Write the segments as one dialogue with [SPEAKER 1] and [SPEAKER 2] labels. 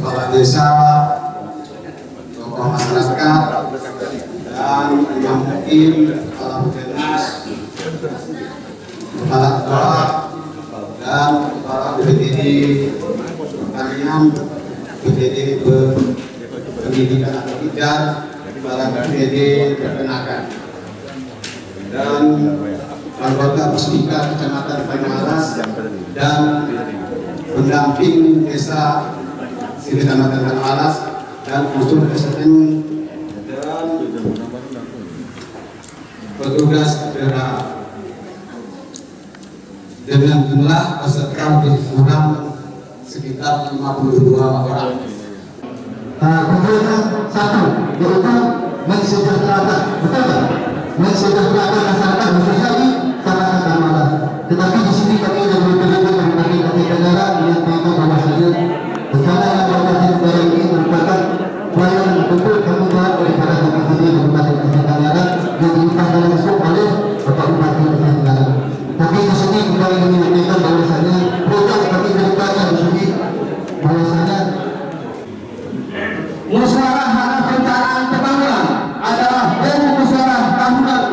[SPEAKER 1] kepala desa, tokoh masyarakat, dan yang mungkin kepala puskesmas, kepala sekolah, dan kepala BPD pertanian, BPD pendidikan atau tidak, kepala BPD peternakan, dan anggota Puspika Kecamatan Banyuaras dan pendamping desa di Kecamatan Banyuaras dan unsur STM dan petugas daerah dengan jumlah peserta kurang sekitar 52 orang.
[SPEAKER 2] Kemudian satu yaitu mensejahterakan, betul tak? Mensejahterakan masyarakat khususnya di Kecamatan Banyuaras. Tetapi di sini kami dari BPD Kabupaten Negara menyampaikan bahwasanya bencana yang terjadi di negara ini merupakan pelayanan betul kemudahan daripada BPD Kabupaten Negara yang dilakukan langsung oleh Bapak Bupati Negara. Tapi di sini kembali menyampaikan bahwasanya program kami kedepannya di sini bahwasanya musyawarah hasil perencanaan pembangunan adalah musyawarah tahunan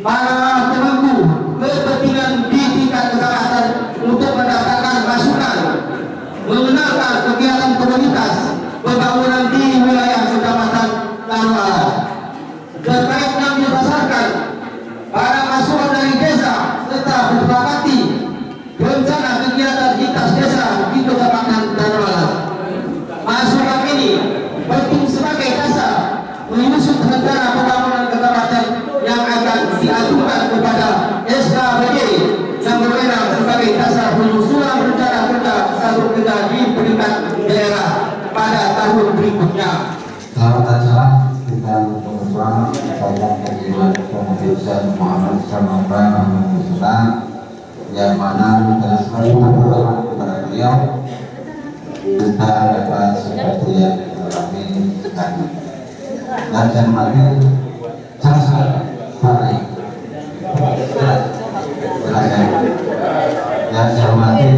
[SPEAKER 2] para pemangku kepentingan di tingkat kecamatan untuk mendapatkan masukan mengenalkan kegiatan komunitas pembangunan di wilayah Kecamatan Banyuaras. Terkait yang dibasarkan para masukan dari desa serta disepakati rencana kegiatan lintas desa di Kecamatan Banyuaras. Masukan ini penting sebagai dasar menyusun rencana pembangunan kecamatan yang akan diajukan kepada SKPD yang berwenang sebagai dasar penyusunan rencana kerja satu kerja di peringkat daerah pada tahun berikutnya.
[SPEAKER 3] Selamat datang kita berjuang banyak kejiwaan kemudian Muhammad Sallallahu yang mana kita selalu berdoa kepada beliau kita dapat seperti yang alami tadi dan cermati jelas baik yang cermati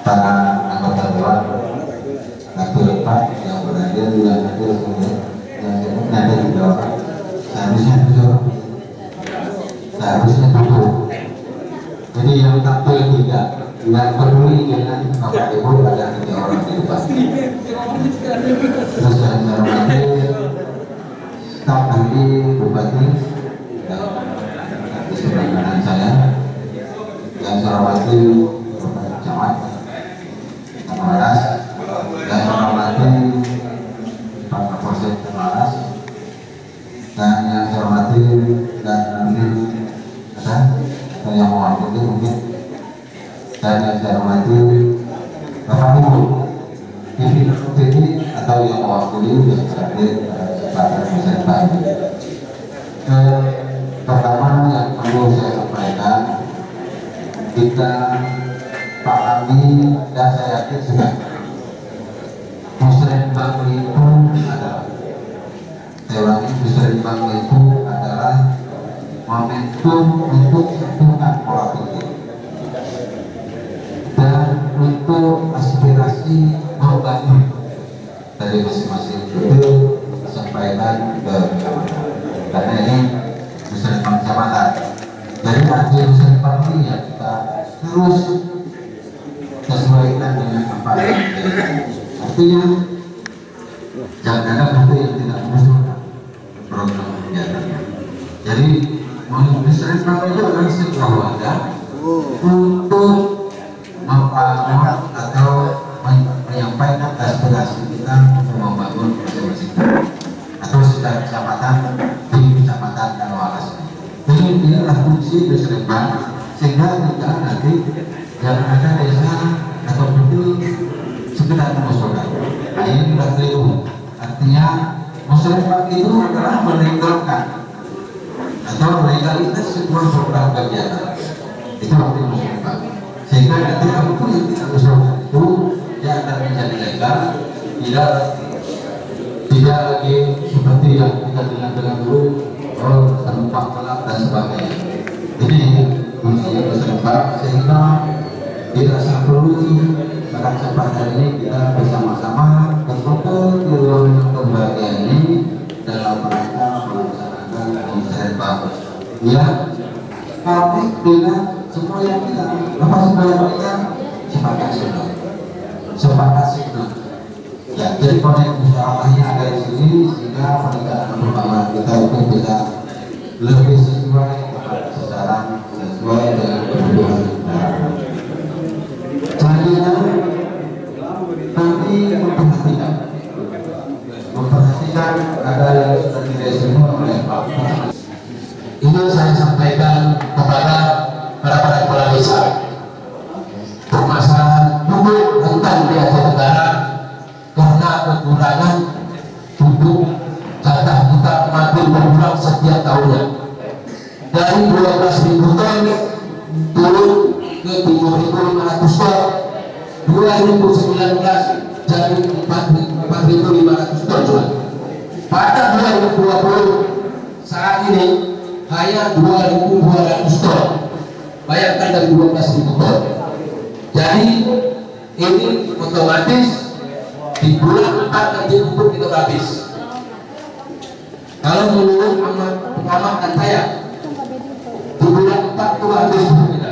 [SPEAKER 3] para anggota dewan waktu lepas yang berada yang hadir yang ada di bawah seharusnya tutup. Jadi yang tampil tidak peduli dengan bapak ibu ada 3 orang di depan. Terus yang saya hormati staf ahli bupati di sebelah kanan saya, yang saya hormati Bapak Camat Banyuaras, yang saya hormati Pak Kapolsek Banyuaras, dan yang saya hormati dan mungkin ada yang mewakili mungkin, dan yang saya hormati Bapak Ibu TV atau yang mewakili yang hadir pada kesempatan ini. Pertama yang perlu saya sampaikan, kita pahami dan saya yakin juga musrenbang itu adalah musrenbang itu adalah momentum untuk satukan pola pikir dan untuk aspirasi membangun dari masing-masing itu disampaikan ke kecamatan. Karena ini musrenbang kecamatan. Jadi arti musrenbang ini ya kita terus sesuaikan dengan apa yang artinya jangan ada satu yang tidak mengusulkan program kegiatannya. Jadi musrenbang itu adalah sebuah wadah untuk membangun atau menyampaikan aspirasi kita untuk membangun masing-masing atau secara kecamatan di Kecamatan Banyuaras. Jadi inilah fungsi musrenbang sehingga tidak nanti yang ada desa atau betul sekedar mengusulkan. Nah ini sudah keliru. Artinya musrenbang itu adalah melegalkan atau legalitas sebuah program kegiatan. Itu arti musrenbang. Sehingga nanti apapun yang kita usulkan itu dia akan menjadi legal, tidak lagi seperti yang kita dengar dulu, tanpa gelap dan sebagainya. Ini fungsinya musrenbang sehingga dirasa perlu pada kesempatan ini kita bersama-sama berkumpul di ruang kebahagiaan ini dalam rangka melaksanakan musyawarah. Ya, kami dengan semua yang kita sepakat sudah. Ya, jadi konek musyawarahnya ada di sini sehingga penegakan perkembangan kita itu bisa lebih sesuai sasaran, sesuai dengan kebutuhan kita. Selanjutnya kami memperhatikan ada yang sudah direspon oleh Pak. Ini saya sampaikan kepada para kepala desa. Permasalahan pupuk rentan di Aceh Tenggara karena kekurangan pupuk jatah kita makin berkurang setiap tahunnya. Dari 12.000 ton turun ke 7.500 ton. 2019 jadi 4.500 ton. Pada 2020 saat ini hanya 2.200 ton. Bayangkan dari 12.000 ton. Jadi ini otomatis di bulan 4 nanti pupuk itu habis. Kalau menurut pengamatan saya di bulan 4 itu habis pupuk kita.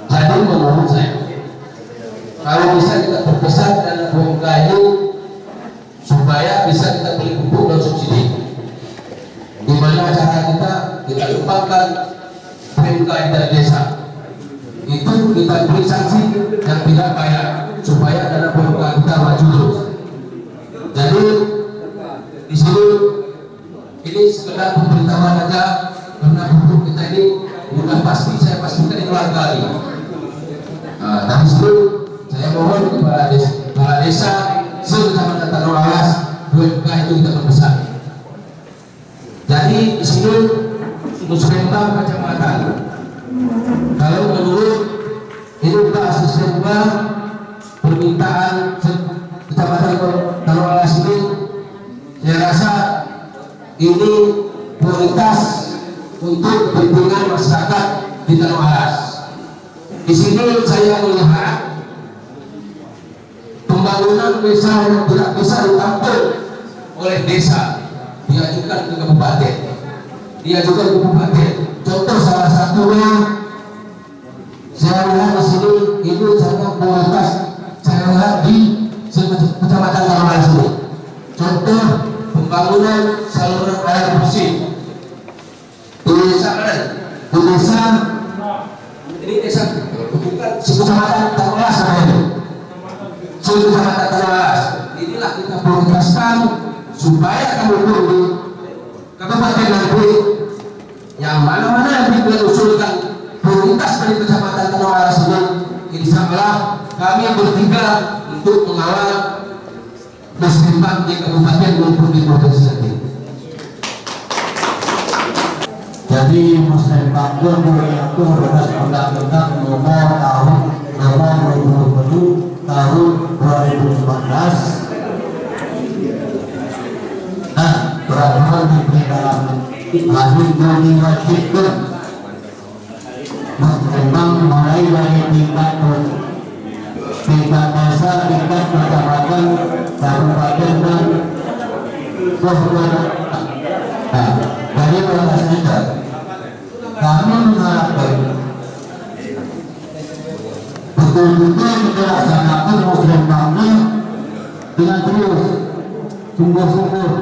[SPEAKER 3] Jadi menurut saya kalau bisa kita berpesan dalam BMK ini supaya bisa kita beli pupuk dan subsidi. Gimana cara kita kembangkan BMK dari desa? Itu kita beri sanksi yang tidak bayar supaya dana BMK kita maju terus. Jadi di sini ini sekedar pemberitahuan aja karena pupuk kita ini bukan pasti, saya pastikan itu kali. Dari situ saya mohon kepada desa se-Kecamatan Tanah Alas BMK itu kita berpesan. Jadi di sini Muslimah kecamatan. Kalau menurut ini kita asisten permintaan Kecamatan Tanah Alas ini, saya rasa ini prioritas untuk kepentingan masyarakat di Tanah Alas. Di sini saya melihat pembangunan desa yang tidak bisa ditampung oleh desa diajukan ke kabupaten. Contoh salah satunya saya lihat di sini itu sangat prioritas. Saya lihat di Kecamatan Tanah Alas ini. Contoh pembangunan saluran air bersih di desa mana? Di desa ini desa bukan Kecamatan Tanah Alas ini. Kecamatan Tanah Alas. Inilah kita prioritaskan supaya kami di kabupaten nanti yang mana-mana yang kita usulkan prioritas dari Kecamatan Tanah Alas ini, insya Allah kami bertiga untuk mengawal muslimat di kabupaten maupun di provinsi nanti.
[SPEAKER 4] Jadi muslimat itu mengatur atas undang-undang nomor 20 tahun 2019. Peraturan di dalam hadis yang diwajibkan memang mulai dari tingkat desa, tingkat kecamatan, kabupaten dan dari prosesnya kami mengharapkan betul-betul dilaksanakan muslimahnya dengan terus sungguh-sungguh.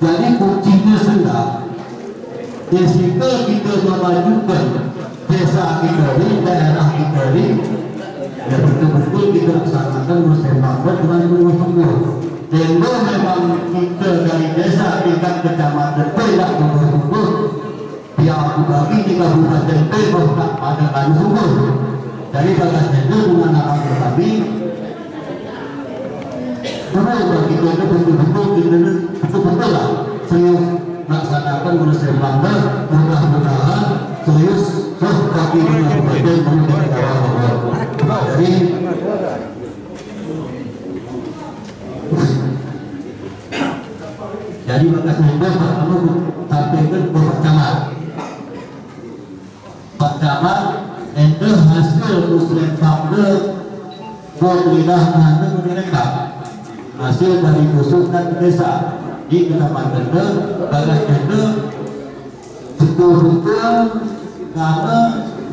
[SPEAKER 4] Jadi kuncinya sudah jika kita memajukan desa kita ini, daerah kita ini, ya betul-betul kita laksanakan musyawarah dengan sungguh-sungguh. Jika memang kita dari desa tingkat kecamatan tidak sungguh-sungguh, dia aku bagi di kabupaten tidak ada sungguh. Jadi bagasnya menggunakan kami karena bagi kita betul-betul kita betul-betul lah serius melaksanakan musyawarah, mudah-mudahan serius kaki kabupaten menjadi awal. Jadi maka saya pertama sampaikan ke Pak Camat. Pak Camat itu hasil hasil muslim famde pemerintah nanti mereka hasil dari usulan desa di kecamatan bagas dende betul-betul karena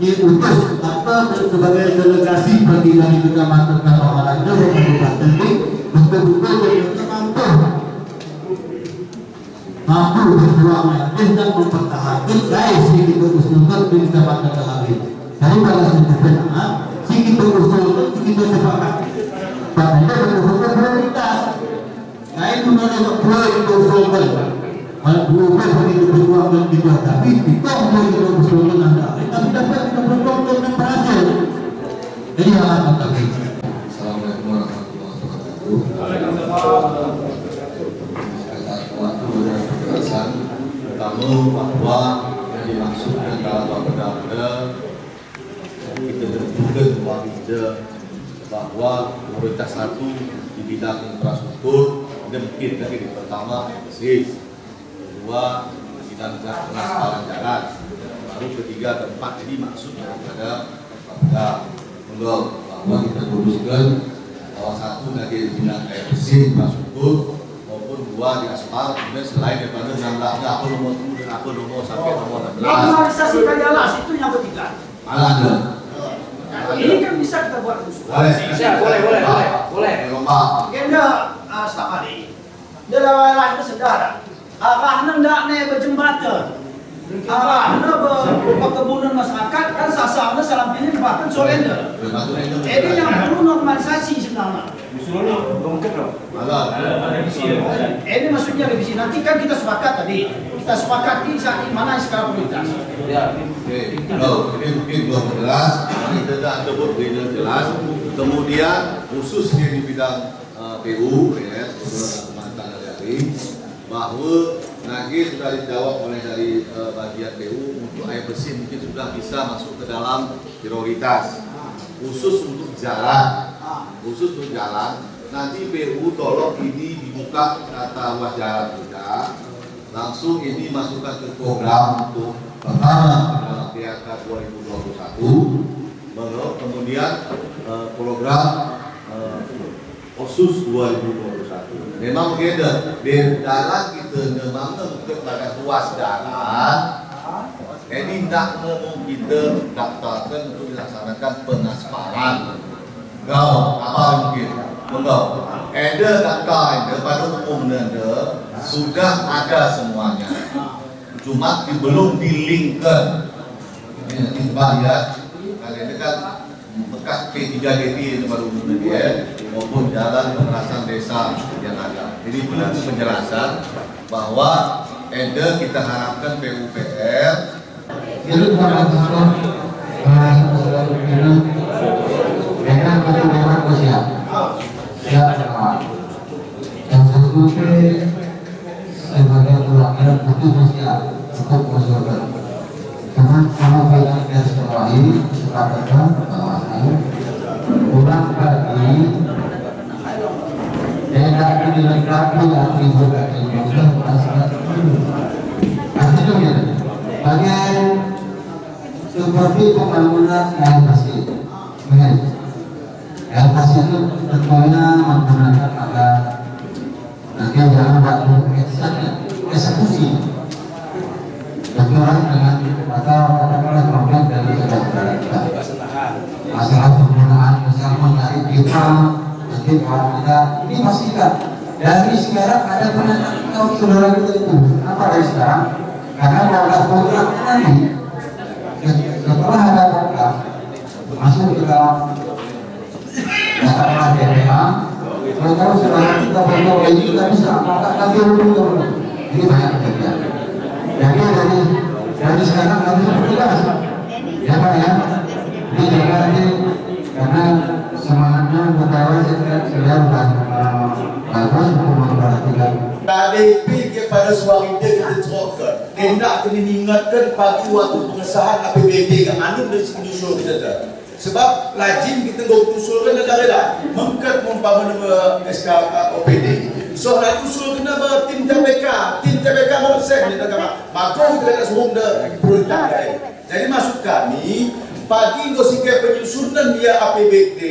[SPEAKER 4] diutus atau sebagai delegasi bagi dari kecamatan Karawang Kabupaten betul-betul mampu berjuang yakin dan mempertahankan guys si kita usulkan di kecamatan Karawang dari balas pendanaan si kita usulkan si kita sepakat padahal betul-betul prioritas nah itu mana boleh kita usulkan kalau belum begitu berjuang dan kita tapi kita boleh kita usulkan anda tapi dapat kita berjuang dan berhasil jadi harapan kami.
[SPEAKER 3] Assalamualaikum warahmatullahi wabarakatuh. Pertama bahwa yang dimaksudkan dalam Bapeda kita tentukan bahwa prioritas satu di bidang infrastruktur ada mungkin dari pertama bersih, kedua bidang pengaspalan jalan, baru ketiga keempat. Jadi maksudnya pada bahwa kita luruskan bahwa satu dari bidang air bersih infrastruktur maupun dua di aspal, kemudian selain daripada 16 aku nomor 1 dan aku nomor sampai nomor 16.
[SPEAKER 5] Normalisasi Kayalas itu yang ketiga.
[SPEAKER 3] Malah ada.
[SPEAKER 5] Ini kan bisa kita buat usulan.
[SPEAKER 3] Boleh. Lomba.
[SPEAKER 5] Kena setiap hari. Dalam lain bersaudara. Arahnya ndak nih berjembatan. Arahnya perkebunan masyarakat kan sasarnya salam pilih bahkan solender. Jadi yang perlu normalisasi sebenarnya. Ini maksudnya revisi. Nanti kan kita sepakat tadi. Kita sepakati saat ini mana skala prioritas.
[SPEAKER 3] Ini mungkin belum jelas. Kita ada berbeda jelas. Kemudian khususnya di bidang PU, ya, mantan dari bahwa lagi sudah dijawab oleh dari bagian PU untuk air bersih mungkin sudah bisa masuk ke dalam prioritas. Khusus untuk jalan. Nanti PU tolong ini dibuka tata ruas jalan kita, langsung ini masukkan ke program untuk pertama dalam PHK 2021, kemudian program khusus 2021. Memang beda di dalam kita memang kepada ruas jalan, ini tidak kita daftarkan untuk dilaksanakan pengaspalan. Kau apa mungkin? Mengau, ada data pada umumnya sudah ada semuanya, cuma belum dilinkkan. Ini nanti lihat, kalian kan bekas P3DT itu pada umumnya dia, maupun jalan pemerasan desa yang ada. Jadi perlu penjelasan bahwa ada kita harapkan PUPR.
[SPEAKER 2] Jadi pada saat dengan pertumbuhan usia. Ya, yang satu sebagai perwakilan butuh usia untuk mengusulkan. Dengan kalau bilang garis bawahi sepakatkan ulang lagi tidak dilengkapi atribut atribut masyarakat. Artinya bagian seperti pembangunan air bersih. Air bersih itu tentunya menggunakan ada nanti jangan waktu eksekusi berkurang dengan atau katakanlah problem dari saudara kita masalah penggunaan misalnya dari kita nanti kalau kita ini pastikan dari sekarang ada penanganan kalau saudara kita itu apa dari sekarang karena kalau ada program nanti setelah ada program masuk ke dalam katakanlah DPA kalau saudara kita program ini kita bisa maka nanti dulu ini banyak kejadian. Jadi dari sekarang harus berjelas, ya Pak ya. Ini juga nanti karena semangatnya betapa saya sudah bagus untuk memperhatikan.
[SPEAKER 6] KDP kepada suami dia kita terokkan. Dia nak kena ingatkan pagi waktu pengesahan APBD ke anu dan senyusul kita. Sebab lazim kita usulkan negara mengkat membangun SK OPD. So nak usul kena tim TPK mau set ni negara. Maka kita nak suruh dah prioritas. Jadi maksud kami pagi kau sikit penyusunan dia APBD,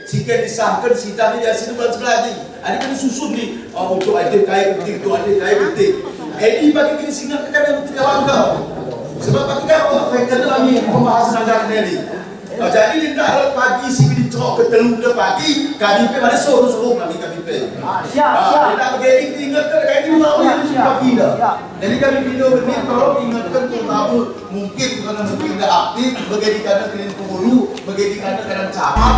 [SPEAKER 6] sikit disahkan sidang dia sini bulan 11 ni. Ada kan susun ni, untuk ada kaya penting, untuk ada kaya penting. Ini bagi kita singat kan yang kawan kau. Sebab bagi kau, saya kena lagi pembahasan anggaran ni. Jadi dia nak pagi sikit dicok ke telur dia pagi, KDP mana suruh lagi KDP.
[SPEAKER 5] Siap.
[SPEAKER 6] Dia nak begini kita ingatkan kayak ini mau yang pagi dah. Jadi kami video ini kalau ingatkan terutama mungkin kerana mungkin tidak aktif, begini kerana kena pengulu, begini kerana kadang capat.